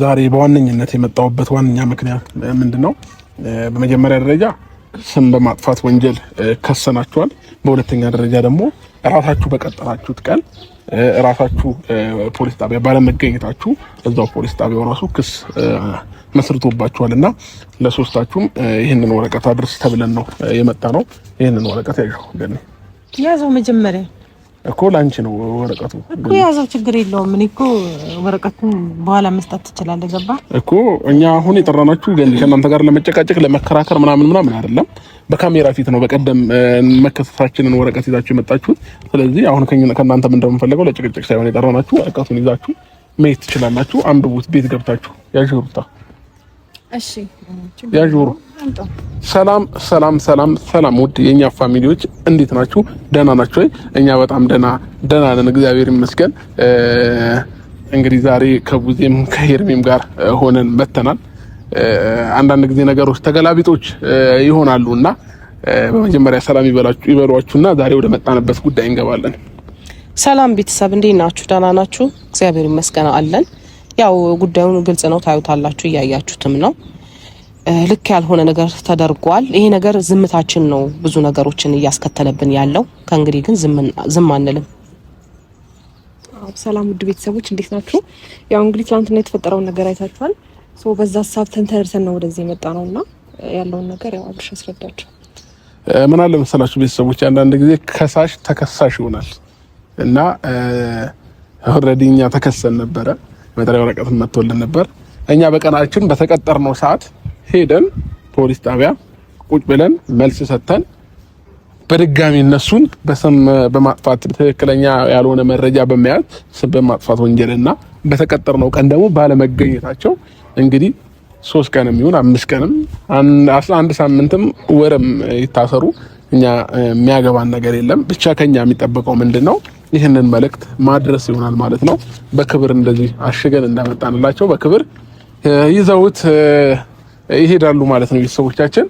ዛሬ በዋነኝነት የመጣሁበት ዋነኛ ምክንያት ምንድነው? በመጀመሪያ ደረጃ ስም በማጥፋት ወንጀል ከሰናችኋል። በሁለተኛ ደረጃ ደግሞ ራሳችሁ በቀጠራችሁት ቀን ራሳችሁ ፖሊስ ጣቢያ ባለመገኘታችሁ እዛው ፖሊስ ጣቢያው ራሱ ክስ መስርቶባችኋልና ለሶስታችሁም ይሄንን ወረቀት አድርስ ተብለን ነው የመጣ ነው። ይሄንን ወረቀት ያዘው መጀመሪያ እኮ ላንቺ ነው ወረቀቱ እኮ ያዘው፣ ችግር የለውም። እኔ እኮ ወረቀቱን በኋላ መስጠት ትችላለህ። ገባ እኮ እኛ አሁን የጠራናችሁ ግን ከእናንተ ጋር ለመጨቃጨቅ ለመከራከር ምናምን አይደለም። በካሜራ ፊት ነው በቀደም መከሰሳችንን ወረቀት ይዛችሁ የመጣችሁት። ስለዚህ አሁን ከእናንተ ምን እንደምንፈልገው ለጭቅጭቅ ሳይሆን የጠራናችሁ ወረቀቱን ይዛችሁ መሄድ ትችላላችሁ። አንብቡት ቤት ገብታችሁ ያዥሩታ። እሺ ያዥሩ። ሰላም ውድ የኛ ፋሚሊዎች እንዴት ናችሁ? ደህና ናችሁ ወይ? እኛ በጣም ደህና ነን፣ እግዚአብሔር ይመስገን። እንግዲህ ዛሬ ከቡዜም ከሄርሜም ጋር ሆነን መተናል። አንዳንድ ጊዜ ነገሮች ተገላቢጦች ይሆናሉና በመጀመሪያ ሰላም ይበሏችሁና ዛሬ ወደ መጣንበት ጉዳይ እንገባለን። ሰላም ቤተሰብ እንዴት ናችሁ? ደህና ናችሁ? እግዚአብሔር ይመስገን አለን። ያው ጉዳዩን ግልጽ ነው፣ ታዩታላችሁ፣ እያያችሁትም ነው። ልክ ያልሆነ ነገር ተደርጓል። ይሄ ነገር ዝምታችን ነው ብዙ ነገሮችን እያስከተለብን ያለው። ከእንግዲህ ግን ዝም አንልም። ሰላም ውድ ቤተሰቦች እንዴት ናችሁ? ያው እንግዲህ ትናንትና የተፈጠረውን ነገር አይታችኋል። በዛ ሀሳብ ተንተርሰን ነው ወደዚህ የመጣ ነውና ያለውን ነገር ያው አብርሽ አስረዳችሁ። ምን አለ መሰላችሁ ቤተሰቦች፣ አንዳንድ ጊዜ ከሳሽ ተከሳሽ ይሆናል እና ኦልሬዲ እኛ ተከሰን ነበረ። መጥሪያ ወረቀት መጥቶልን ነበር። እኛ በቀናችን በተቀጠርነው ሰዓት ሄደን ፖሊስ ጣቢያ ቁጭ ብለን መልስ ሰጥተን በድጋሚ እነሱን በስም በማጥፋት ትክክለኛ ያልሆነ መረጃ በመያዝ ስም በማጥፋት ወንጀልና በተቀጠርነው ቀን ደግሞ ባለመገኘታቸው እንግዲህ 3 ቀንም ይሁን 5 ቀንም 11 ሳምንትም ወርም ይታሰሩ እኛ የሚያገባን ነገር የለም። ብቻ ከኛ የሚጠበቀው ምንድነው? ይህንን መልእክት ማድረስ ይሆናል ማለት ነው። በክብር እንደዚህ አሽገን እንዳመጣንላቸው በክብር ይዘውት ይሄዳሉ ማለት ነው። ቤተሰቦቻችን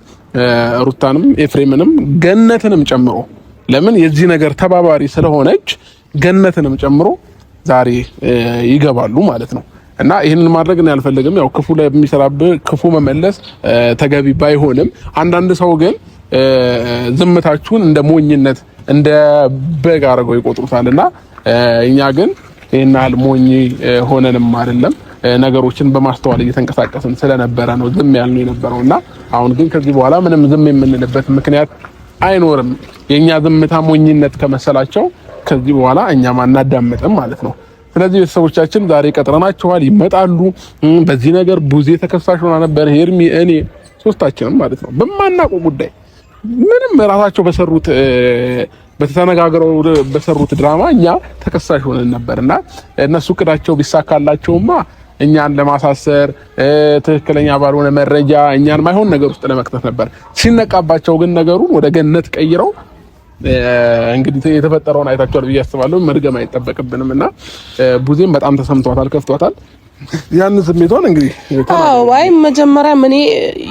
ሩታንም ኤፍሬምንም ገነትንም ጨምሮ ለምን የዚህ ነገር ተባባሪ ስለሆነች ገነትንም ጨምሮ ዛሬ ይገባሉ ማለት ነው። እና ይሄንን ማድረግ ነው ያልፈልግም። ያው ክፉ ላይ በሚሰራብህ ክፉ መመለስ ተገቢ ባይሆንም አንዳንድ ሰው ግን ዝምታችሁን እንደ ሞኝነት እንደ በግ አድርገው ይቆጥሩታልና እኛ ግን ይሄን ያህል ሞኝ ሆነንም አይደለም፣ ነገሮችን በማስተዋል እየተንቀሳቀስን ስለነበረ ነው ዝም ያልነው የነበረውና አሁን ግን ከዚህ በኋላ ምንም ዝም የምንልበት ምክንያት አይኖርም። የኛ ዝምታ ሞኝነት ከመሰላቸው ከዚህ በኋላ እኛም አናዳምጥም ማለት ነው። ስለዚህ ቤተሰቦቻችን ዛሬ ቀጥረናቸዋል፣ ይመጣሉ። በዚህ ነገር ቡዜ ተከሳሽ ሆና ነበር፣ ሄርሚ፣ እኔ ሶስታችንም ማለት ነው በማናውቀው ጉዳይ ምንም ራሳቸው በተነጋገረው በሰሩት ድራማ እኛ ተከሳሽ ሆነን ነበርና እነሱ ቅዳቸው ቢሳካላቸውማ እኛን ለማሳሰር ትክክለኛ ባልሆነ መረጃ እኛን ማይሆን ነገር ውስጥ ለመክተት ነበር። ሲነቃባቸው ግን ነገሩን ወደ ገነት ቀይረው እንግዲህ የተፈጠረውን አይታችኋል ብዬ አስባለሁ። መድገም አይጠበቅብንምና ቡዜም በጣም ተሰምቷታል፣ ከፍቷታል። ያን ስሜቷን እንግዲህ አይ መጀመሪያ ምን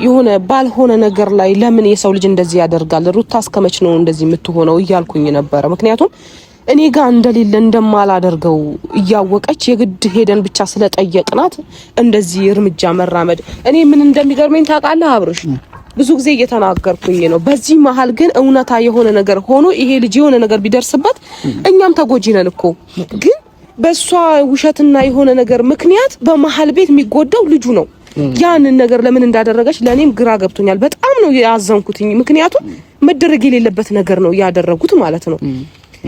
የሆነ ባልሆነ ነገር ላይ ለምን የሰው ልጅ እንደዚህ ያደርጋል? ሩታ እስከመች ነው እንደዚህ የምትሆነው እያልኩኝ ነበር። ምክንያቱም እኔ ጋር እንደሌለ እንደማላደርገው እያወቀች የግድ ሄደን ብቻ ስለጠየቅናት እንደዚህ እርምጃ መራመድ እኔ ምን እንደሚገርመኝ ታውቃለህ አብርሽ? ብዙ ጊዜ እየተናገርኩኝ ነው። በዚህ መሀል ግን እውነታ የሆነ ነገር ሆኖ ይሄ ልጅ የሆነ ነገር ቢደርስበት እኛም ተጎጂ ነን እኮ። ግን በሷ ውሸትና የሆነ ነገር ምክንያት በመሀል ቤት የሚጎዳው ልጁ ነው። ያንን ነገር ለምን እንዳደረገች ለኔም ግራ ገብቶኛል። በጣም ነው ያዘንኩትኝ። ምክንያቱም መደረግ የሌለበት ነገር ነው ያደረጉት ማለት ነው።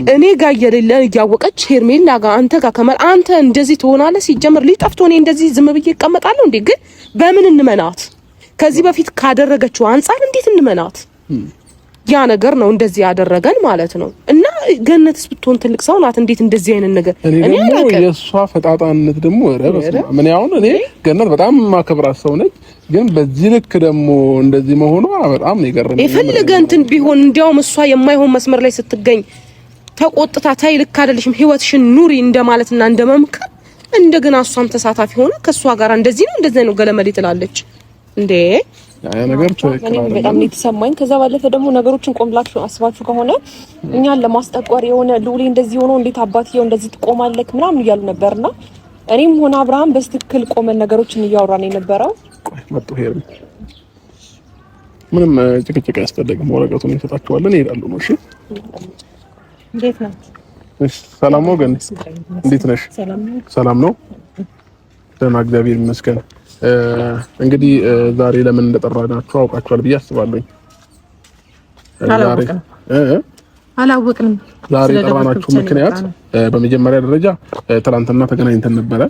እኔ ጋር የሌለ ያወቀች ሄርሜላ ጋር አንተ ጋር ከመል አንተ እንደዚህ ትሆናለህ። ሲጀምር ሊጠፍቶ እኔ እንደዚህ ዝም ብዬ እቀመጣለሁ እንዴ? ግን በምን እንመናት? ከዚህ በፊት ካደረገችው አንፃር እንዴት እንመናት? ያ ነገር ነው እንደዚህ ያደረገን ማለት ነው። እና ገነትስ ብትሆን ትልቅ ሰው ናት። እንዴት እንደዚህ አይነት ነገር እኔ አላውቅም። የሷ ፈጣጣነት ደግሞ ረበስ ምን ያውን እኔ ገነት በጣም ማከብራት ሰው ነች። ግን በዚህ ልክ ደግሞ እንደዚህ መሆኗ በጣም ነው የገረመኝ። የፈለገ እንትን ቢሆን እንዲያውም እሷ የማይሆን መስመር ላይ ስትገኝ ተቆጥታ ታይ ልክ አይደለሽም ህይወትሽን ኑሪ እንደማለትና እንደመምከር እንደገና እሷም ተሳታፊ ሆነ ከሷ ጋር እንደዚህ ነው ገለመሌ ትላለች እንዴ? ያ ነገር በጣም የተሰማኝ። ከዛ ባለፈ ደግሞ ነገሮችን ቆም ብላችሁ አስባችሁ ከሆነ እኛን ለማስጠቆር የሆነ ሉሊ እንደዚህ ሆኖ እንዴት አባትየው እንደዚህ ትቆማለክ ምናምን እያሉ ነበርና እኔም ሆነ አብርሃም በስትክክል ቆመን ነገሮችን እያወራን የነበረው። ቆይ መጥቶ ሄር ምንም ጭቅጭቅ አያስፈልግም። ወረቀቱን እንሰጣቸዋለን ይሄዳሉ ነው። እሺ እንዴት ነው? እሺ ሰላም ነው ግን እንዴት ነሽ? ሰላም ነው። ደህና እግዚአብሔር ይመስገን። እንግዲህ ዛሬ ለምን እንደጠራናችሁ አውቃችኋል ብዬ አስባለሁ። አላወቅንም። ዛሬ የጠራናችሁ ምክንያት በመጀመሪያ ደረጃ ትናንትና ተገናኝተን ነበረ።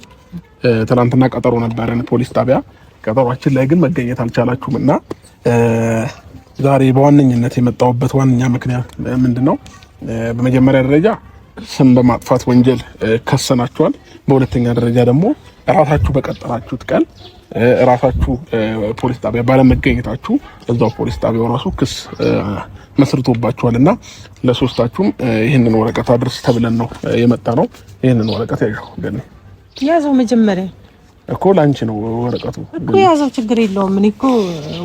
ትናንትና ቀጠሮ ነበረን ፖሊስ ጣቢያ። ቀጠሯችን ላይ ግን መገኘት አልቻላችሁም እና ዛሬ በዋነኝነት የመጣሁበት ዋነኛ ምክንያት ምንድነው? በመጀመሪያ ደረጃ ስም በማጥፋት ወንጀል ከሰናችኋል። በሁለተኛ ደረጃ ደግሞ ራሳችሁ በቀጠራችሁት ቀን ራሳችሁ ፖሊስ ጣቢያ ባለመገኘታችሁ እዛው ፖሊስ ጣቢያው ራሱ ክስ መስርቶባችኋልና ለሶስታችሁም ይሄንን ወረቀት አድርስ ተብለን ነው የመጣ ነው። ይሄንን ወረቀት ያዘው መጀመሪያ እኮ ላንቺ ነው ወረቀቱ እኮ ያዘው። ችግር የለውም። እኔ እኮ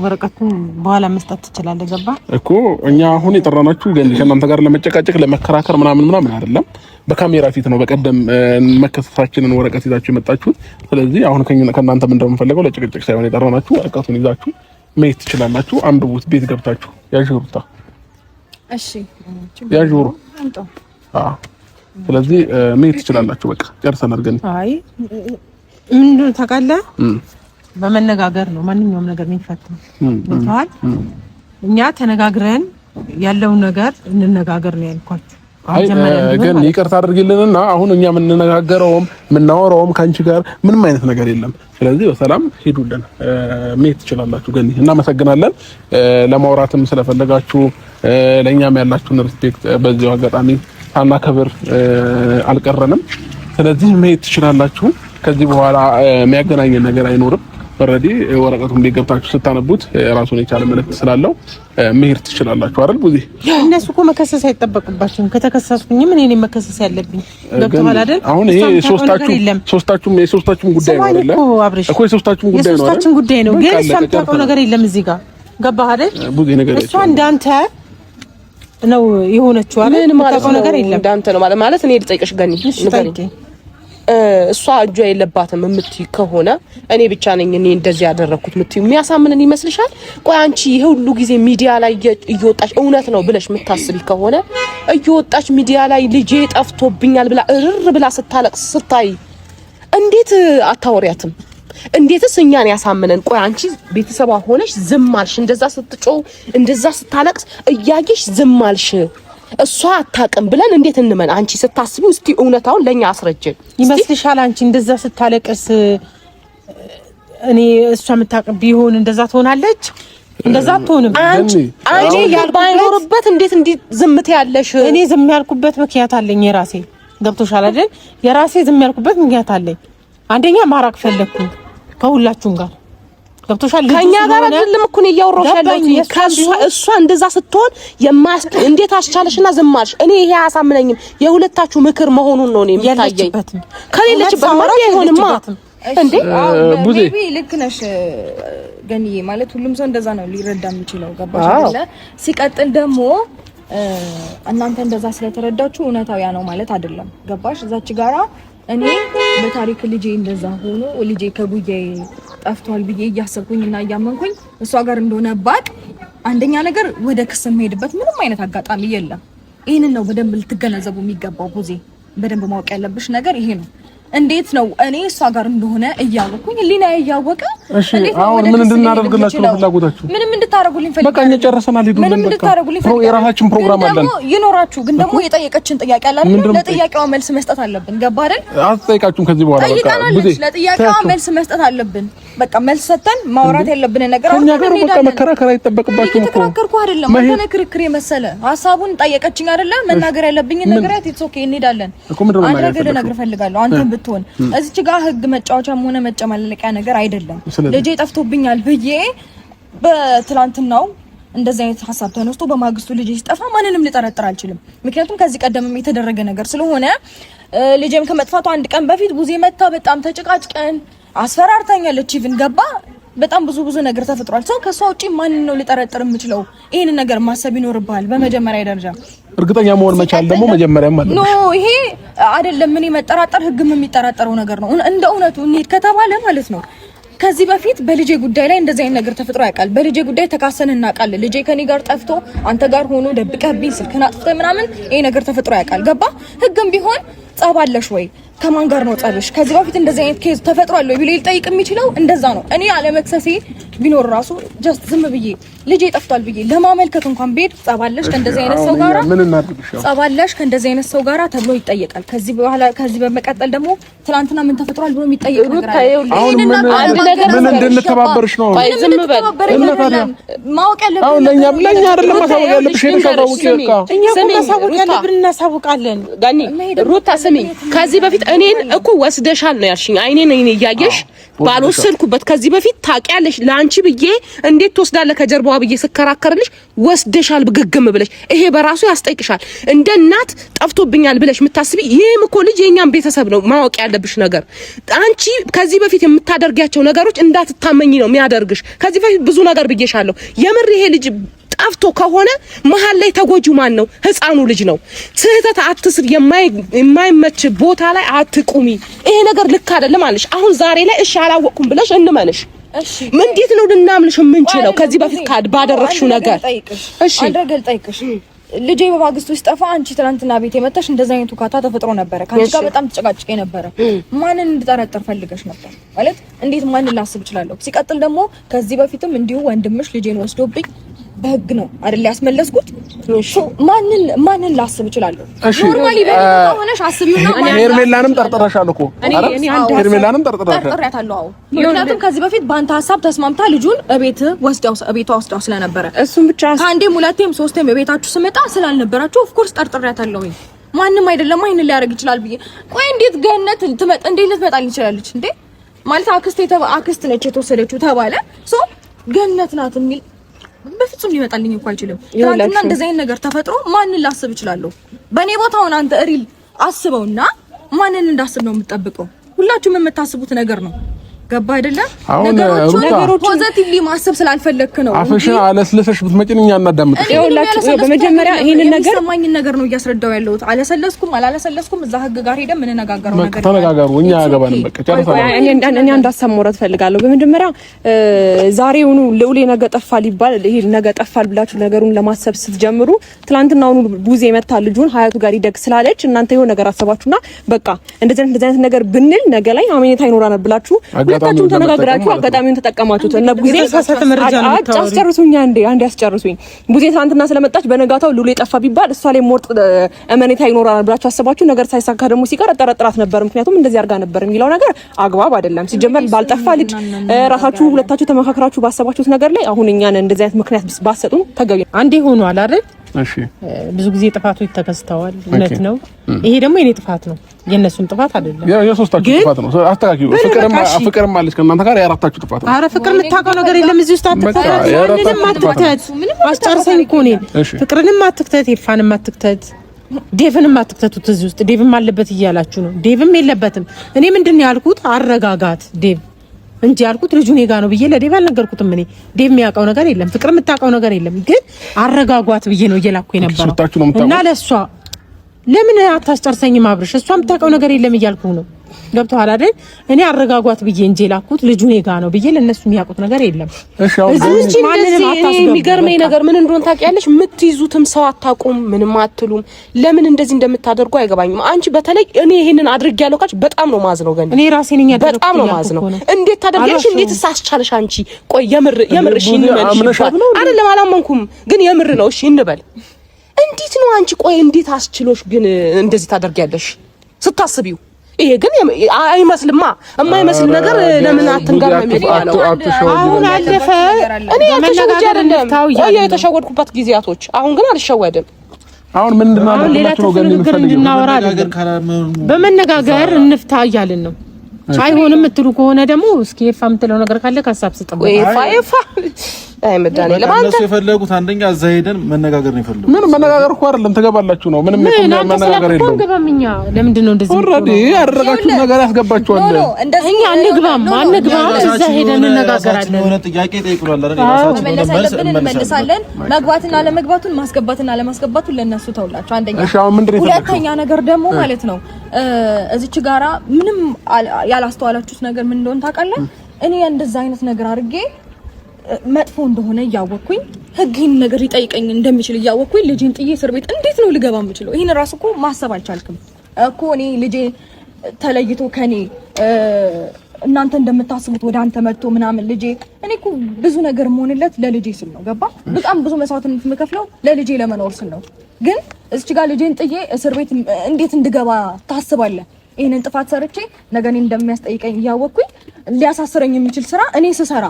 ወረቀቱን በኋላ መስጠት ትችላለህ። ገባ እኮ እኛ አሁን የጠራናችሁ ግን ከእናንተ ጋር ለመጨቃጨቅ ለመከራከር ምናምን አይደለም። በካሜራ ፊት ነው በቀደም መከሰሳችንን ወረቀት ይዛችሁ የመጣችሁት። ስለዚህ አሁን ከእናንተ ምን እንደምንፈልገው ለጭቅጭቅ ሳይሆን የጠራናችሁ ወረቀቱን ይዛችሁ መሄድ ትችላላችሁ። አንብቡት ቤት ገብታችሁ ያዥሩታ። እሺ ያዥሩ። ስለዚህ መሄድ ትችላላችሁ። በቃ ጨርሰናል። ግን አይ ምንድነው ታውቃለህ፣ በመነጋገር ነው ማንኛውም ነገር የሚፈታው። ቦታል እኛ ተነጋግረን ያለውን ነገር እንነጋገር ነው ያልኳችሁ። አይ ግን ይቅርታ አድርጊልንና አሁን እኛ የምናወራውም ካንቺ ጋር ምንም አይነት ነገር የለም። ስለዚህ በሰላም ሄዱልን፣ መሄድ ትችላላችሁ። ግን እናመሰግናለን ለማውራትም ስለፈለጋችሁ ለኛም ያላችሁን ሪስፔክት በዚሁ አጋጣሚ ሳናከብር አልቀረንም። ስለዚህ መሄድ ትችላላችሁ። ከዚህ በኋላ የሚያገናኘን ነገር አይኖርም። ኦሬዲ ወረቀቱን ቢገብታችሁ ስታነቡት ራሱን የቻለ መልእክት ስላለው መሄድ ትችላላችሁ አይደል? ቡዚ እነሱ እኮ መከሰስ አይጠበቅባቸውም። ከተከሰስኩኝም እኔ መከሰስ ያለብኝ ገብቶሃል አይደል? አሁን ይሄ ሶስታችሁም ጉዳይ ነው አይደል? እኮ የሶስታችሁም ጉዳይ ነው አይደል? የሶስታችሁም ጉዳይ ነው። ግን እሷ የምታውቀው ነገር የለም እዚህ ጋር ገባህ አይደል? ቡዚ ነገር እሷ እንዳንተ ነው የሆነችው አይደል? የምታውቀው ነገር የለም። እንዳንተ ነው ማለት እኔ ልጠይቅሽ ገኒ ንገሪኝ። እሷ እጇ የለባትም የምትይ ከሆነ እኔ ብቻ ነኝ እኔ እንደዚህ ያደረኩት የምትይ የሚያሳምንን ይመስልሻል? ቆይ አንቺ ይሄ ሁሉ ጊዜ ሚዲያ ላይ እየወጣች እውነት ነው ብለሽ የምታስቢ ከሆነ እየወጣች ሚዲያ ላይ ልጄ ጠፍቶብኛል ብላ እርር ብላ ስታለቅስ ስታይ እንዴት አታወሪያትም? እንዴትስ እኛን ያሳምነን? ቆይ አንቺ ቤተሰቧ ሆነሽ ዝም አልሽ? እንደዛ ስትጮህ እንደዛ ስታለቅስ እያየሽ ዝም አልሽ? እሷ አታውቅም ብለን እንዴት እንመን? አንቺ ስታስቢው እስቲ እውነታውን ለኛ አስረጅን ይመስልሻል? አንቺ እንደዛ ስታለቅስ እኔ እሷ የምታውቅ ቢሆን እንደዛ ትሆናለች? እንደዛ አትሆንም። አንቺ ባይኖርበት እንዴት እንዲ ዝምት ያለሽ? እኔ ዝም ያልኩበት ምክንያት አለኝ የራሴ። ገብቶሻል አይደል? የራሴ ዝም ያልኩበት ምክንያት አለኝ። አንደኛ ማራቅ ፈለኩ ከሁላችሁም ጋር ገብቶሻል። ከኛ ጋር አይደለም እኮ ነው እያወራሽ ያለው። እሷ እንደዛ ስትሆን እንዴት አስቻለሽና ዝም አልሽ? እኔ ይሄ አያሳምነኝም። የሁለታችሁ ምክር መሆኑን ነው እኔ የሚታየኝ። ከሌለችበት ማለት አይሆንማ እንዴ? ሜቢ ልክ ነሽ ገኒዬ። ማለት ሁሉም ሰው እንደዛ ነው ሊረዳ የሚችለው ገባሽ አይደለ? ሲቀጥል ደግሞ እናንተ እንደዛ ስለተረዳችሁ እውነታው ያ ነው ማለት አይደለም። ገባሽ? እዛች ጋራ እኔ በታሪክ ልጄ እንደዛ ሆኖ ልጄ ከጉያዬ ጠፍቷል ብዬ እያሰብኩኝና እያመንኩኝ እሷ ጋር እንደሆነ ባቅ አንደኛ ነገር ወደ ክስ የምሄድበት ምንም አይነት አጋጣሚ የለም። ይሄንን ነው በደንብ ልትገነዘቡ የሚገባው። ቡዜ በደንብ ማወቅ ያለብሽ ነገር ይሄ ነው። እንዴት ነው እኔ እሷ ጋር እንደሆነ እያወቅኩኝ ሊና እያወቀ እንዴት ነው አሁን ምን እንድናደርግላችሁ ነው ፍላጎታችሁ? ምንም እንድታረጉልኝ ፈልጋለሁ። በቃ ጨርሰናል። ሄዱ ምንም እንድታረጉልኝ ፈልጋለሁ። የራሳችን ፕሮግራም አለን ይኖራችሁ። ግን ደግሞ የጠየቀችን ጥያቄ አለ አይደል? ለጥያቄው መልስ መስጠት አለብን። ገባ አይደል? አትጠይቃችሁም ከዚህ በኋላ በቃ ቡዜ ለጥያቄው መልስ መስጠት አለብን። በቃ መልስ ሰተን ማውራት ያለብን ነገር አሁን ነገር በቃ መከራከር አይጠበቅባችሁም እኮ። ተከራከርኩ አይደለም አንተ ክርክር የመሰለ ሐሳቡን ጠየቀችኝ አይደለ? መናገር ያለብኝ ነገር ኢትስ ኦኬ እንሄዳለን። አንተ ነገር ነገር ፈልጋለሁ አንተም ብትሆን እዚህ ጋር ህግ መጫወቻም ሆነ መጨማለቂያ ነገር አይደለም። ልጄ ጠፍቶብኛል ብዬ በትላንትናው እንደዚህ አይነት ሐሳብ ተነስቶ በማግስቱ ልጄ ሲጠፋ ማንንም ልጠረጥር አልችልም። ምክንያቱም ከዚህ ቀደምም የተደረገ ነገር ስለሆነ ልጄም ከመጥፋቱ አንድ ቀን በፊት ቡዜ መታ በጣም ተጨቃጭቀን አስፈራርታኛለች። ኢቭን ገባ በጣም ብዙ ነገር ተፈጥሯል። ሰው ከሷ ውጪ ማንን ነው ሊጠረጥር የምችለው? ይሄንን ነገር ማሰብ ይኖርብሃል በመጀመሪያ ደረጃ። እርግጠኛ መሆን መቻል ደግሞ መጀመሪያም ማለት ነው። ይሄ አይደለም ምን መጠራጠር ህግም የሚጠራጠረው ነገር ነው። እንደ እውነቱ እንሂድ ከተባለ ማለት ነው ከዚህ በፊት በልጄ ጉዳይ ላይ እንደዚህ አይነት ነገር ተፈጥሮ ያውቃል። በልጄ ጉዳይ ተካሰን እናውቃለን። ልጄ ከኔ ጋር ጠፍቶ አንተ ጋር ሆኖ ደብቀህብኝ ስልክህን አጥፍተህ ምናምን ይሄ ነገር ተፈጥሮ ያውቃል። ገባ? ህግም ቢሆን ጸባለሽ ወይ ከማን ጋር ነው ጸብሽ? ከዚህ በፊት እንደዚህ አይነት ኬዝ ተፈጥሯል ወይ ብሎ ሊጠይቅ የሚችለው እንደዛ ነው። እኔ አለመክሰሴ ቢኖር ራሱ ጀስት ዝም ብዬ ልጄ ጠፍቷል ብዬ ለማመልከት እንኳን ቤት ጸባለሽ ከእንደዚህ አይነት ሰው ጋራ ጸባለሽ ከእንደዚህ አይነት ሰው ጋራ ተብሎ ይጠየቃል። ከዚህ በኋላ ከዚህ በመቀጠል ደግሞ ትናንትና ምን ተፈጥሯል ብሎ የሚጠየቅ ነገር አለ። ምን እንድንተባበርሽ ነው? ዝም በል ማወቅ ያለብን አሁን ለኛ አይደለም ማሳወቅ ያለብሽ ታሳውቂ። በቃ እኛ ማሳወቅ ያለብን እናሳውቃለን። ጋኒ ሩታ ስሚኝ፣ ከዚህ በፊት እኔን እኮ ወስደሻል ነው ያልሽኝ። አይኔን እያየሽ ባልወሰድኩበት ከዚህ በፊት ታውቂያለሽ። ለአንቺ ብዬ እንዴት ትወስዳለህ ከጀርባዋ ብዬ ስከራከርልሽ ወስደሻል ግግም ብለሽ። ይሄ በራሱ ያስጠይቅሻል። እንደ እናት ጠፍቶብኛል ብለሽ የምታስቢ ይሄም እኮ ልጅ የኛም ቤተሰብ ነው። ማወቅ ያለብሽ ነገር አንቺ ከዚህ በፊት የምታደርጊያቸው ነገሮች እንዳትታመኝ ነው የሚያደርግሽ። ከዚህ በፊት ብዙ ነገር ብዬሻለሁ። የምር ይሄ ልጅ ጠፍቶ ከሆነ መሀል ላይ ተጎጂው ማን ነው? ህፃኑ ልጅ ነው። ስህተት አትስር፣ የማይመች ቦታ ላይ አትቁሚ። ይሄ ነገር ልክ አይደለም አለሽ። አሁን ዛሬ ላይ እሺ አላወቅኩም ብለሽ እንመንሽ። እሺ ምን እንዴት ነው ልናምንሽ የምንችለው? ከዚህ በፊት ባደረግሽው ነገር እሺ አድርገል ጠይቅሽ። ልጄ በማግስቱ ሲጠፋ አንቺ ትናንትና ቤት የመጣሽ እንደዛ አይነቱ ካታ ተፈጥሮ ነበረ። ካንቺ ጋር በጣም ተጨቃጭቄ ነበረ። ማንን እንድጠረጥር ፈልገሽ ነበር ማለት እንዴት ማንን ላስብ እችላለሁ? ሲቀጥል ደግሞ ከዚህ በፊትም እንዲሁ ወንድምሽ ልጄን ወስዶብኝ በህግ ነው አይደል ያስመለስኩት። ማንን ላስብ እችላለሁ? ኖርማሊ በቃ ሆነሽ አስቢውና ሄርሜላንም ጠርጥረሻል እኮ ሄርሜላንም ጠርጥሬያታለሁ። አዎ ምክንያቱም ከዚህ በፊት በአንተ ሀሳብ ተስማምታ ልጁን እቤቷ ወስዳው ስለነበረ እሱም ብቻ ከአንዴም ሁለቴም ሶስቴም የቤታችሁ ስመጣ ስላልነበራችሁ ኦፍ ኮርስ ጠርጥሬያታለሁ። ማንም አይደለም አይን ሊያደርግ ይችላል ብዬ ቆይ እንዴት ገነት እንዴት ልትመጣልኝ ይችላለች እንዴ? ማለት አክስት ነች የተወሰደችው ተባለ ሶ ገነት ናት የሚል በፍጹም ሊመጣልኝ እንኳን አይችልም። ትናንትና እንደዚህ አይነት ነገር ተፈጥሮ ማንን ላስብ እችላለሁ? በእኔ ቦታው አንተ ሪል አስበውና ማንን እንዳስብ ነው የምትጠብቀው? ሁላችሁም የምታስቡት ነገር ነው። ገባ አይደለም? ነገሮች ፖዚቲቭሊ ማሰብ ስላልፈለክ ነው። አፍሽን አለስለሰሽ ብትመጪኝ እኛ እናዳምጥሽ። ይኸውላችሁ በመጀመሪያ ይሄንን ነገር ሰማኝን ነገር ነው እያስረዳው ያለሁት። አላለሰለስኩም እዛ ህግ ጋር ሄደን ምን ነጋገረው ነገር ተነጋገሩ። እኛ ያገባንም በቃ ጨርሰናል። እኔ እንዳሰማውራት ፈልጋለሁ። በመጀመሪያ ዛሬውኑ ልዑሌ ነገ ጠፋ ሊባል ይሄ ነገ ጠፋል ብላችሁ ነገሩን ለማሰብ ስትጀምሩ ትላንትናውኑ ቡዜ መታ ልጁን ሀያቱ ጋር ይደግ ስላለች እናንተ የሆነ ነገር አሰባችሁና በቃ እንደዚህ አይነት ነገር ብንል ነገ ላይ አሜኔታ ይኖራናል ብላችሁ ሁለታችሁም ተነጋግራችሁ አጋጣሚውን ተጠቀማችሁት። እና ቡዜ ተሳሳተ መረጃ ነው የምታወሩት። አስጨርሱኝ አንዴ ያስጨርሱኝ። ቡዜ ትናንትና ስለመጣች በነጋታው ልዑሌ ጠፋ ቢባል እሷ ላይ ሞርጥ አሜኔታ ይኖራናል ብላችሁ አሰባችሁ። ነገር ሳይሳካ ደግሞ ሲቀር ጠረጥራት ነበር ምክንያቱም እንደዚህ አድርጋ ነበር የሚለው ነገር አግባብ አይደለም። ሲጀመር ባልጠፋ ልጅ ራሳችሁ ሁለታችሁ ተመካከራችሁ ባሰባችሁት ነገር ላይ አሁን እኛን እንደዚህ አይነት ምክንያት ባሰጡን ተገቢ አንዴ ሆኗል አይደል? እሺ ብዙ ጊዜ ጥፋቶች ተከስተዋል። እውነት ነው። ይሄ ደግሞ የኔ ጥፋት ነው፣ የነሱም ጥፋት አይደለም። የሶስታችሁ ጥፋት ነው። አስተካክሉ። ፍቅርም አለች ከእናንተ ጋር የአራታችሁ ጥፋት ነው። ኧረ ፍቅር የምታውቀው ነገር የለም እዚህ ውስጥ አትክተት። ምንም አትክተት። አስጨርሰኝ እኮ እኔን። ፍቅርንም አትክተት፣ ይፋንም አትክተት፣ ዴቭንም አትክተቱት። እዚህ ውስጥ ዴቭም አለበት እያላችሁ ነው። ዴቭም የለበትም። እኔ ምንድነው ያልኩት? አረጋጋት ዴቭ እንጂ ያልኩት ልጁ እኔ ጋር ነው ብዬ ለዴቭ አልነገርኩትም። እኔ ዴቭ የሚያውቀው ነገር የለም፣ ፍቅር የምታውቀው ነገር የለም። ግን አረጋጓት ብዬ ነው እየላኩ የነበረው እና ለሷ ለምን አታስጨርሰኝም አብርሽ? እሷ የምታውቀው ነገር የለም እያልኩ ነው። ገብቶሃል አይደል? እኔ አረጋጓት ብዬ እንጂ ላኩት ልጁ እኔ ጋር ነው ብዬ ለነሱ የሚያውቁት ነገር የለም። እሺ አሁን የሚገርመኝ ነገር ምን እንደሆነ ታውቂያለሽ? የምትይዙትም ሰው አታውቁም፣ ምንም አትሉም። ለምን እንደዚህ እንደምታደርጉ አይገባኝም። አንቺ በተለይ እኔ ይሄንን አድርጌያለሁ ካልሽ በጣም ነው ማዝነው። ገና እኔ ራሴ ነኝ ያደረኩት። በጣም ነው ማዝነው። እንዴት ታደርጊያለሽ? እንዴት ሳስቻለሽ አንቺ? ቆይ የምር እሺ እንበል አይደለም፣ አላመንኩም ግን የምር ነው። እሺ እንበል እንዴት ነው አንቺ? ቆይ እንዴት አስችሎሽ ግን እንደዚህ ታደርጊያለሽ ስታስቢው? ይሄ ግን አይመስልማ። የማይመስል ነገር ለምን አትንገር ነው የሚባለው? አሁን አለፈ። እኔ ተሸወድኩ አይደለም ቆይ የተሸወድኩበት ጊዜያቶች፣ አሁን ግን አልሸወድም። አሁን ምንድነው አለ ሌላ ነገር እንድናወራ በመነጋገር እንፍታ እያልን ነው። አይሆንም የምትሉ ከሆነ ደግሞ እስኪ ይፋ የምትለው ነገር ካለ ካሳብ ስጥም። ይፋ አይ መዳኔ ለማንተ የፈለጉት አንደኛ እዛ ሄደን መነጋገር ነው የፈለጉት። ምን መነጋገር እኮ አይደለም ተገባላችሁ ነው። ምንም መነጋገር የለውም። ገባምኛ ለምንድን ነው እንደዚህ ኦሬዲ ያደረጋችሁ ነገር ያስገባችኋል። እኛ አንግባም እዛ ሄደን እንነጋገራለን። የሆነ ጥያቄ ጠይቁናል አይደል? ራሳችን እንመልሳለን። መግባትና ለመግባቱን ማስገባትና ለማስገባቱን ለነሱ ተውላችሁ አንደኛ። እሺ አሁን ምንድነው? ሁለተኛ ነገር ደግሞ ማለት ነው እዚች ጋራ ምንም ያላስተዋላችሁት ነገር ምን እንደሆነ ታውቃለህ? እኔ እንደዛ አይነት ነገር አድርጌ መጥፎ እንደሆነ እያወቅኩኝ ህግን ነገር ሊጠይቀኝ እንደሚችል እያወቅኩኝ ልጄን ጥዬ እስር ቤት እንዴት ነው ልገባ የምችለው? ይሄን ራስ እኮ ማሰብ አልቻልኩም እኮ እኔ ልጄ ተለይቶ ከኔ እናንተ እንደምታስቡት ወደ አንተ መጥቶ ምናምን ልጄ እኔ እኮ ብዙ ነገር መሆንለት ለልጄ ስል ነው። ገባ? በጣም ብዙ መስዋዕትነት የምከፍለው ለልጄ ለመኖር ስል ነው። ግን እዚህ ጋር ልጄን ጥዬ እስር ቤት እንዴት እንድገባ ታስባለህ? ይሄንን ጥፋት ሰርቼ ነገ እኔን እንደሚያስጠይቀኝ እያወቅኩኝ ሊያሳስረኝ የሚችል ስራ እኔ ስሰራ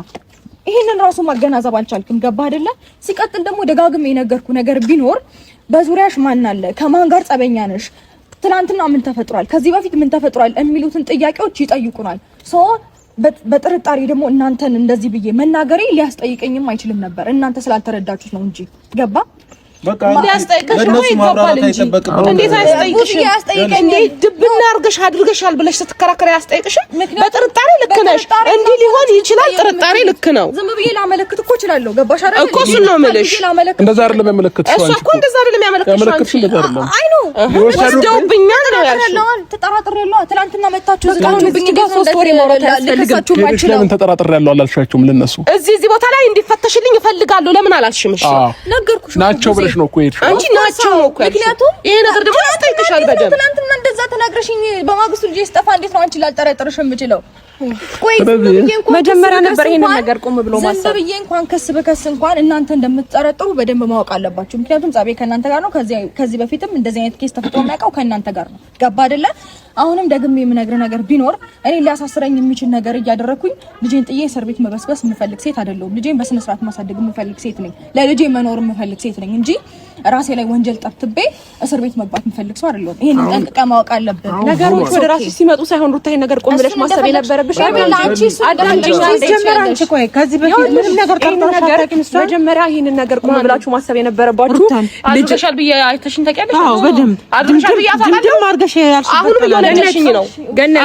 ይሄንን ራሱ ማገናዘብ አልቻልኩም። ገባ አይደለ? ሲቀጥል ደግሞ ደጋግሜ የነገርኩ ነገር ቢኖር በዙሪያሽ ማን አለ? ከማን ጋር ጸበኛ ነሽ? ትናንትና ምን ተፈጥሯል? ከዚህ በፊት ምን ተፈጥሯል? የሚሉትን ጥያቄዎች ይጠይቁናል። ሶ በጥርጣሬ ደግሞ እናንተን እንደዚህ ብዬ መናገሬ ሊያስጠይቀኝም አይችልም ነበር። እናንተ ስላልተረዳችሁት ነው እንጂ ገባ? በቃ ሊያስጠይቅሽ ነው ይገባል እንጂ እንዴት አያስጠይቅሽ? እንዴት ድብና አድርገሻል ብለሽ ስትከራከሪ አያስጠይቅሽም? በጥርጣሬ ልክ ነሽ። እንዲህ ሊሆን ይችላል። ጥርጣሬ ልክ ነው። ዝም ብዬ ላመለክት እኮ እችላለሁ። ገባሽ አይደል? እኮ እሱን ነው የምልሽ። እንደዛ አይደለም ያመለክትሽ። እሱ እኮ እንደዛ አይደለም ያመለክትሽ። አይ ነው ወስደውብኛል ነው ያልሽው። ተጠራጥሬያለሁ። ትናንትና መታችሁ ዝጋችሁብኝ። ጋር 3 ወር ይሞራል ያስፈልጋችሁ። ለምን ተጠራጥሬያለሁ አላልሻቸውም? ለነሱ እዚህ ቦታ ላይ እንዲፈተሽልኝ እፈልጋለሁ ለምን አላልሽም? እሺ ነገርኩሽ ናቸው ብለሽ ነው እኮ የሄድሽው። አንቺ ናቸው ነው እኮ ምክንያቱም ይሄ ነገር ደግሞ ያስጠይቅሻል። በደምብ ትናንትና እንደዛ ተናግረሽኝ በማግስቱ ልጄ ስጠፋ እንዴት ነው አንቺ ላልጠረጥርሽ የምችለው? ቆይ መጀመሪያ ነበር ይሄንን ነገር ቆም ብሎ ማሰብ። ዝም ብዬ እንኳን ከስ እንኳን እናንተ እንደምትጠረጥሩ በደንብ ማወቅ አለባችሁ። ምክንያቱም ጻቤ ከእናንተ ጋር ነው። ከዚህ በፊትም እንደዚህ አይነት ኬስ ተፈጥሮ የሚያውቀው ከእናንተ ጋር ነው። ገባ አይደለ? አሁንም ደግሜ የምነግር ነገር ቢኖር እኔ ሊያሳስረኝ የሚችል ነገር እያደረኩኝ ልጄን ጥዬ እስር ቤት መበስበስ የምፈልግ ሴት አይደለሁም። ልጄን በስነ ስርዓት ማሳደግ የምፈልግ ሴት ነኝ። ለልጄ መኖር የምፈልግ ሴት ነኝ እንጂ ራሴ ላይ ወንጀል ጠብትቤ እስር ቤት መግባት የምፈልግ ሰው አይደለሁም። ይሄን ጠንቅቀህ ማወቅ አለብህ። ነገሮች ወደ ራስሽ ሲመጡ ሳይሆን ሩታ ይሄን ነገር ቆም ብለሽ ማሰብ የነበረብሽ መጀመሪያ ይሄንን ነገር ቆም ብላችሁ ማሰብ የነበረባችሁ አድርገሻል ብዬ አይተሽኝ ታውቂያለሽ? አዎ በደንብ አድርገሻል ብዬ ድምድም አድርገሽ ያልሽበት አሁንም እየወነጀልሽኝ ነው።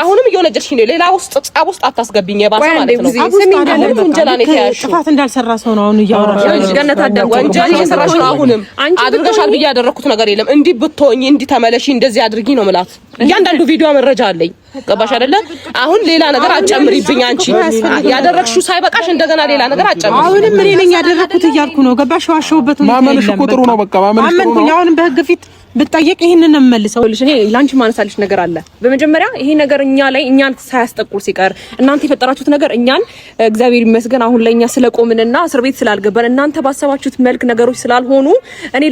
አሁንም እየወነጀልሽኝ ነው። ሌላ ውስጥ ጻብ ውስጥ አታስገብኝ። የባሰ ማለት ነው። አሁንም ወንጀል ነው የተያዝሽው። ጥፋት እንዳልሰራ ሰው ነው አሁን እያወራሽ። ገነት አዳም ወንጀል እየሰራሽ ነው። አሁንም አድርገሻል ብዬ ያደረኩት ነገር የለም። እንዲህ ብትሆኚ እንዲህ ተመለሺ እንደዚህ አድርጊ ነው የምላት። እያንዳንዱ ቪዲዮ መረጃ አለኝ። ገባሽ አይደለ? አሁን ሌላ ነገር አጨምሪብኝ። አንቺ ያደረግሽው ሳይበቃሽ እንደገና ሌላ ነገር አጨምሪ። አሁንም እኔ ነኝ ያደረኩት እያልኩ ነው። ገባሽ? ዋሸሁበት ነው። ማመንሽ እኮ ጥሩ ነው። በቃ ማመንሽ ጥሩ ነው። አሁንም በህግ ፊት ብትጠየቅ ይሄንን ነው የምመልሰው። እኔ ላንቺ ማነሳልሽ ነገር አለ። በመጀመሪያ ይሄ ነገር እኛን ሳያስጠቁር ሲቀር እናንተ የፈጠራችሁት ነገር እኛን እግዚአብሔር ይመስገን አሁን ለኛ ስለቆምንና እስር ቤት ስላልገባን እናንተ ባሰባችሁት መልክ ነገሮች ስላልሆኑ እኔ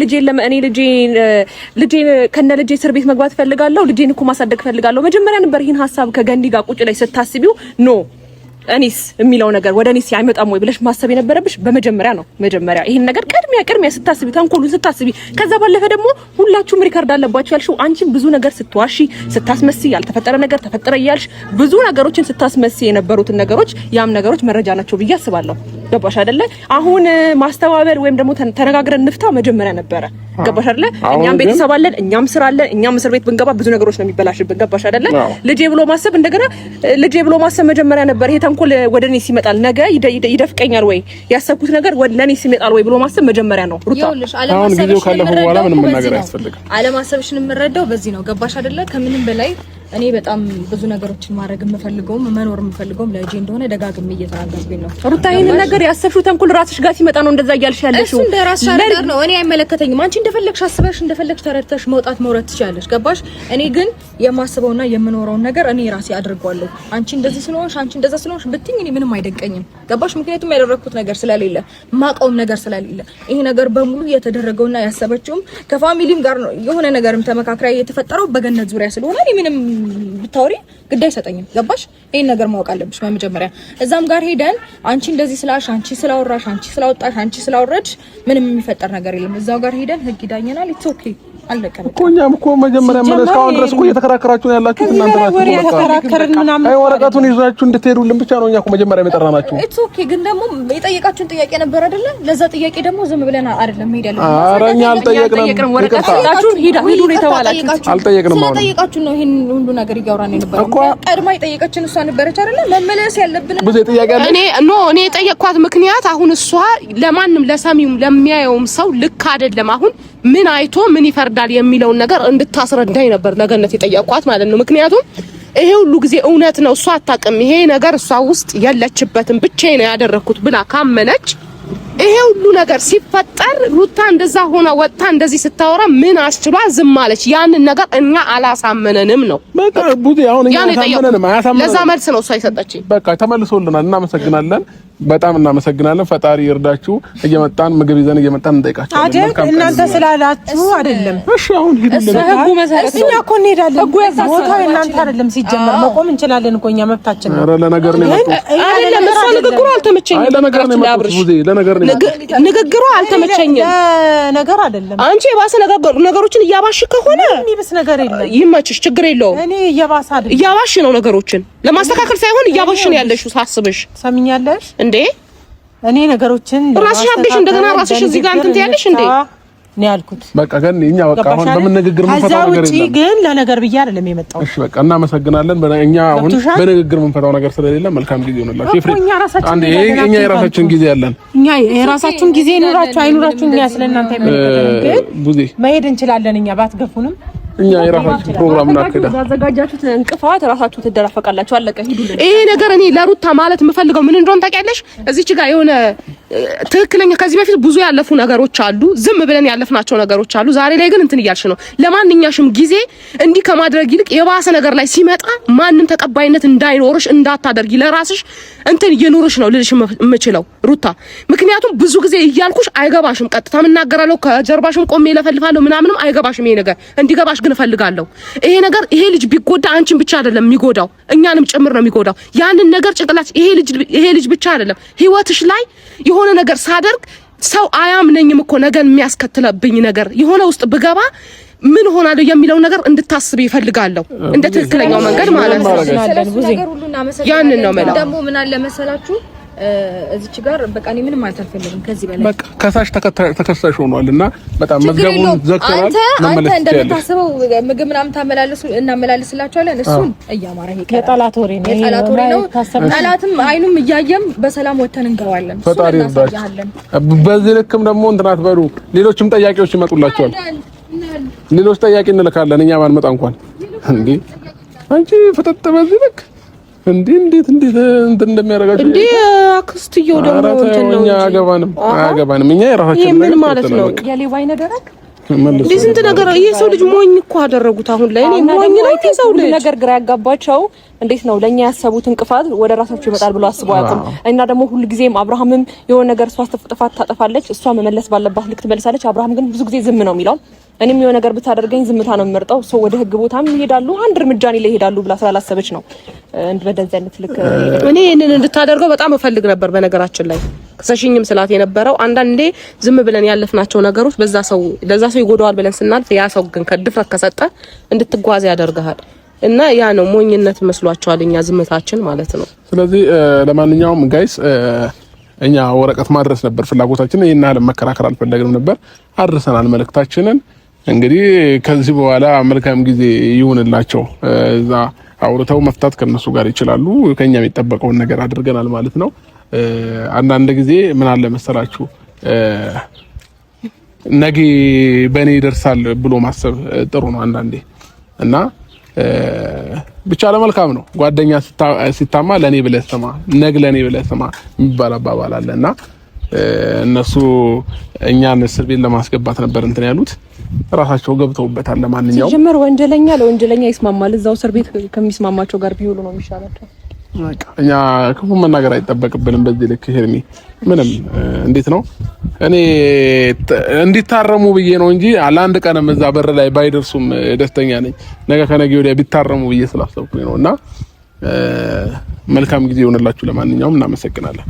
ልጄ ከነ ልጄ እስር ቤት መግባት ፈልጋለሁ፣ ልጄን እኮ ማሳደግ ፈልጋለሁ። መጀመሪያ ነበር ይሄን ሐሳብ ከገንዲ ጋር ቁጭ ላይ ስታስቢው ኖ እኔስ የሚለው ነገር ወደ እኔስ አይመጣም ወይ ብለሽ ማሰብ የነበረብሽ በመጀመሪያ ነው። መጀመሪያ ይሄን ነገር ቅድሚያ ስታስቢ ተንኮሉን ስታስቢ ከዛ ባለፈ ደግሞ ሁላችሁም ሪከርድ አለባችሁ ያልሽው አንቺም ብዙ ነገር ስትዋሺ ስታስመስይ ያልተፈጠረ ነገር ተፈጠረ እያልሽ ብዙ ነገሮችን ስታስመስይ የነበሩትን ነገሮች ያም ነገሮች መረጃ ናቸው ብዬ አስባለሁ። ገባሽ አይደለ? አሁን ማስተባበል ወይም ደግሞ ተነጋግረን እንፍታ መጀመሪያ ነበረ። ገባሽ አይደለ? እኛም ቤተሰብ አለን፣ እኛም ስራ አለን፣ እኛም እስር ቤት ብንገባ ብዙ ነገሮች ነው የሚበላሽብን። ገባሽ አይደለ? ልጄ ብሎ ማሰብ እንደገና ልጄ ብሎ ማሰብ መጀመሪያ ነበር። ይሄ ተንኮል ወደ እኔ ሲመጣል ነገ ይደፍቀኛል ወይ ያሰብኩት ነገር ወደ ለኔ ሲመጣል ወይ ብሎ ማሰብ መጀመሪያ ነው። ሩታ አሁን ጊዜው ካለፈ በኋላ ምንም ነገር አያስፈልግም። አለማሰብሽን የምረዳው በዚህ ነው። ገባሽ አይደለ? ከምንም በላይ እኔ በጣም ብዙ ነገሮችን ማድረግ የምፈልገውም መኖር የምፈልገውም ለጄ እንደሆነ ደጋግሜ እየተናገርኩኝ ነው። ሩታ ይሄን ነገር ያሰብሽው ተንኮል ራስሽ ጋር ሲመጣ ነው እንደዛ እያልሽ ያለሽው። እሱ እንደራስሽ ነገር ነው። እኔ አይመለከተኝም። አንቺ እንደፈለግሽ አስበሽ እንደፈለግሽ ተረድተሽ መውጣት መውረድ ትችያለሽ። ገባሽ? እኔ ግን የማስበውና የምኖረውን ነገር እኔ ራሴ አድርጓለሁ። አንቺ እንደዚህ ስለሆንሽ አንቺ እንደዛ ስለሆንሽ ብትኝ እኔ ምንም አይደንቀኝም። ገባሽ? ምክንያቱም ያደረኩት ነገር ስለሌለ ማቀውም ነገር ስለሌለ ይሄ ነገር በሙሉ የተደረገውና ያሰበችውም ከፋሚሊም ጋር ነው የሆነ ነገርም ተመካክራ የተፈጠረው በገነት ዙሪያ ስለሆነ እኔ ምንም ብታወሪ ግድ አይሰጠኝም። ገባሽ? ይሄን ነገር ማወቅ አለብሽ በመጀመሪያ። እዛም ጋር ሄደን አንቺ እንደዚህ ስላልሽ፣ አንቺ ስላወራሽ፣ አንቺ ስላወጣሽ፣ አንቺ ስላወረድሽ ምንም የሚፈጠር ነገር የለም። እዛው ጋር ሄደን ህግ ይዳኘናል። ኢትስ ኦኬ አለቀም እኮ እኛም እኮ መጀመሪያ እስካሁን ድረስ እኮ እየተከራከራችሁ ነው ያላችሁት እናንተ ናችሁ። ተከራከርን ምናምን አይ ወረቀቱን ይዛችሁ እንድትሄዱልን ብቻ ነው እኛ እኮ መጀመሪያ የጠራናችሁ። ኢትስ ኦኬ። ግን ደግሞ የጠየቃችሁን ጥያቄ ነበር አይደለ? ለዛ ጥያቄ ደግሞ ዝም ብለን አይደለም ሄድ ያለው። ኧረ እኛ አልጠየቅንም። ወረቀታችሁ ሂዱ ነው የተባላችሁት። አልጠየቅንም። አሁን ስለጠየቃችሁ ነው ይሄን ሁሉ ነገር እያወራን የነበረው። ቀድማ የጠየቀችን እሷ ነበረች አይደለ? መመለስ ያለብን ብዙ ጥያቄ አለ። እኔ የጠየቅኳት ምክንያት አሁን እሷ ለማንም ለሰሚውም ለሚያየውም ሰው ልክ አይደለም አሁን ምን አይቶ ምን ይፈርዳል የሚለውን ነገር እንድታስረዳኝ ነበር ለገነት የጠየቅኳት ማለት ነው። ምክንያቱም ይሄ ሁሉ ጊዜ እውነት ነው እሷ አታውቅም፣ ይሄ ነገር እሷ ውስጥ የለችበትም ብቻዬን ነው ያደረኩት ብላ ካመነች ይሄ ሁሉ ነገር ሲፈጠር ሩታ እንደዛ ሆና ወጣ እንደዚህ ስታወራ ምን አስችሏ ዝም አለች? ያንን ነገር እኛ አላሳመነንም ነው። በቃ ቡዲ አሁን እኛ አያሳመነንም። ለዛ መልስ ነው እሷ የሰጠችኝ። በቃ ተመልሶልናል። እናመሰግናለን፣ በጣም እናመሰግናለን። ፈጣሪ ይርዳችሁ። እየመጣን ምግብ ይዘን እየመጣን እንጠይቃችኋለን። እናንተ ስላላችሁ አይደለም። እሺ አሁን ሂዱልን። ህጉ መሰረት እኛ እኮ እንሄዳለን። ቦታው እናንተ አይደለም። ሲጀመር መቆም እንችላለን እኮ እኛ መብታችን ነው። ኧረ ለነገር ነው አይደለም። እሷ ንግግሩ አልተመቸኝም። አይ ለነገር ነው የመጣሁት ቡዲ፣ ለነገር ነው ንግግሩ አልተመቸኝም። ነገር አይደለም። አንቺ የባሰ ነገሮችን እያባሽ ከሆነ የሚብስ ነገር የለም። ይመችሽ፣ ችግር የለውም። እኔ እያባሰ አይደለም። እያባሽ ነው ነገሮችን ለማስተካከል ሳይሆን እያባሽ ነው ያለሽው ሳስብሽ። ሰምኛለሽ እንዴ? እኔ ነገሮችን ራስሽ አብሽ እንደገና ራስሽ እዚህ ጋር እንትን ትያለሽ እንዴ? ነው ያልኩት። በቃ ግን እኛ በቃ አሁን በመነጋገር የምንፈታው ነገር የለም። ግን ለነገር ብዬ አይደለም የመጣው። እሺ በቃ እናመሰግናለን። እኛ አሁን በንግግር የምንፈታው ነገር ስለሌለ መልካም ጊዜ ይሆንላችሁ። እኛ የራሳችን ጊዜ ያለን እኛ የራሳችን ጊዜ ይኑራችሁ አይኑራችሁ እኛ ስለእናንተ የምንፈልገው ግን መሄድ እንችላለን። እኛ ባትገፉንም እኛ የራሳችን ፕሮግራም እናከዳ ያዘጋጃችሁት እንቅፋት ራሳችሁ ትደራፈቃላችሁ። አለቀ። ሂዱልን። ይሄ ነገር እኔ ለሩታ ማለት የምፈልገው ምን እንደሆነ ታውቂያለሽ? እዚች ጋር የሆነ ትክክለኛ ከዚህ በፊት ብዙ ያለፉ ነገሮች አሉ፣ ዝም ብለን ያለፍናቸው ነገሮች አሉ። ዛሬ ላይ ግን እንትን እያልሽ ነው። ለማንኛሽም ጊዜ እንዲህ ከማድረግ ይልቅ የባሰ ነገር ላይ ሲመጣ ማንም ተቀባይነት እንዳይኖርሽ እንዳታደርጊ ለራስሽ እንትን እየኖርሽ ነው ልልሽ የምችለው ሩታ። ምክንያቱም ብዙ ጊዜ እያልኩሽ አይገባሽም። ቀጥታ ምናገራለሁ፣ ከጀርባሽም ቆሜ ለፈልፋለሁ ምናምንም አይገባሽም። ይሄ ነገር እንዲገባሽ ግን እፈልጋለሁ። ይሄ ልጅ ቢጎዳ አንቺን ብቻ አይደለም የሚጎዳው እኛንም ጭምር ነው የሚጎዳው። ያንን ነገር ጭንቅላት ይሄ ልጅ ብቻ አይደለም ህይወትሽ ላይ የሆነ ነገር ሳደርግ ሰው አያምነኝም እኮ ነገን የሚያስከትለብኝ ነገር የሆነ ውስጥ ብገባ ምን ሆናለሁ የሚለው ነገር እንድታስብ ይፈልጋለሁ። እንደ ትክክለኛው መንገድ ማለት ነው። ያንን ነው ማለት ደግሞ ምን አለ መሰላችሁ እዚች ጋር በቃ እኔ ምንም ማለት አልፈልግም ከዚህ በላይ በቃ ከሳሽ ተከሳሽ ሆኗልና በጣም መዝገቡን ዘግተናል። አንተ እንደምታስበው ምግብ ምናምን እናመላልስላችኋለን። እሱን እያማረ ይሄ የጠላት ወሬ ነው። ጠላትም አይኑም እያየም በሰላም ወተን እንገባለን። ፈጣሪ ይርዳችሁ። በዚህ ልክም ደግሞ እንትና አትበሉ። ሌሎችም ጠያቂዎች ይመጡላችኋል። ሌሎች ጠያቂ እንልካለን እኛ ባንመጣ እንኳን እንዴ አንቺ ፈጠጠ በዚህ ልክ እንዴት እንደሚያደርጋችሁ እንዴ አክስትየው ደግሞ እንትን ነው። አያገባንም። እኛ የራሳችን ምን ማለት ነው? የሌባ አይነ ደረቅ እንዴ ስንት ነገር የሰው ልጅ ሞኝ እኮ አደረጉት። አሁን ላይ እኔ ሞኝ ነው የሰው ልጅ ነገር ግራ ያጋባቸው እንዴት ነው ለኛ ያሰቡት እንቅፋት ወደ ራሳቸው ይመጣል ብሎ አስበው አያውቁም። እና ደግሞ ሁሉ ጊዜም አብርሃምም የሆነ ነገር እሷ ጥፋት ታጠፋለች፣ እሷ መመለስ ባለባት ልክ ትመልሳለች። አብርሃም ግን ብዙ ጊዜ ዝም ነው የሚለው። እኔም የሆነ ነገር ብታደርገኝ ዝምታ ነው የምመርጠው። ሰው ወደ ህግ ቦታም ይሄዳሉ፣ አንድ እርምጃ ላይ ይሄዳሉ ብላ ስላላሰበች ነው በደንዛ አይነት ልክ እኔ እነን እንድታደርገው በጣም እፈልግ ነበር። በነገራችን ላይ ከሰሽኝም ስላት የነበረው አንዳንዴ ዝም ብለን ያለፍናቸው ነገሮች ለዛ ሰው ይጎዳዋል ብለን ስናልፍ ያ ሰው ግን ከድፍረት ከሰጠ እንድትጓዝ ያደርጋል። እና ያ ነው ሞኝነት መስሏቸዋል እኛ ዝምታችን ማለት ነው። ስለዚህ ለማንኛውም ጋይስ እኛ ወረቀት ማድረስ ነበር ፍላጎታችን። ይሄን ያህል መከራከር አልፈለግንም ነበር። አድርሰናል መልእክታችንን። እንግዲህ ከዚህ በኋላ መልካም ጊዜ ይሁንላቸው። እዛ አውርተው መፍታት ከነሱ ጋር ይችላሉ። ከኛ የሚጠበቀውን ነገር አድርገናል ማለት ነው። አንዳንድ ጊዜ ምን አለ መሰላችሁ ነገ በእኔ ይደርሳል ብሎ ማሰብ ጥሩ ነው አንዳንዴ እና ብቻ ለመልካም ነው። ጓደኛ ሲታማ ለኔ ብለህ ስማ፣ ነግ ለኔ ብለህ ስማ የሚባል አባባል አለና እነሱ እኛን እስር ቤት ለማስገባት ነበር እንትን ያሉት። ራሳቸው ገብተውበታል። ለማንኛውም ሲጀመር ወንጀለኛ ለወንጀለኛ ይስማማል። እዛው እስር ቤት ከሚስማማቸው ጋር ቢውሉ ነው የሚሻላቸው። እኛ ክፉ መናገር አይጠበቅብንም በዚህ ልክ ሄርሚ። ምንም እንዴት ነው እኔ እንዲታረሙ ብዬ ነው እንጂ ለአንድ ቀንም እዛ በር ላይ ባይደርሱም ደስተኛ ነኝ። ነገ ከነገ ወዲያ ቢታረሙ ብዬ ስላሰብኩኝ ነውና መልካም ጊዜ ይሆንላችሁ። ለማንኛውም እናመሰግናለን።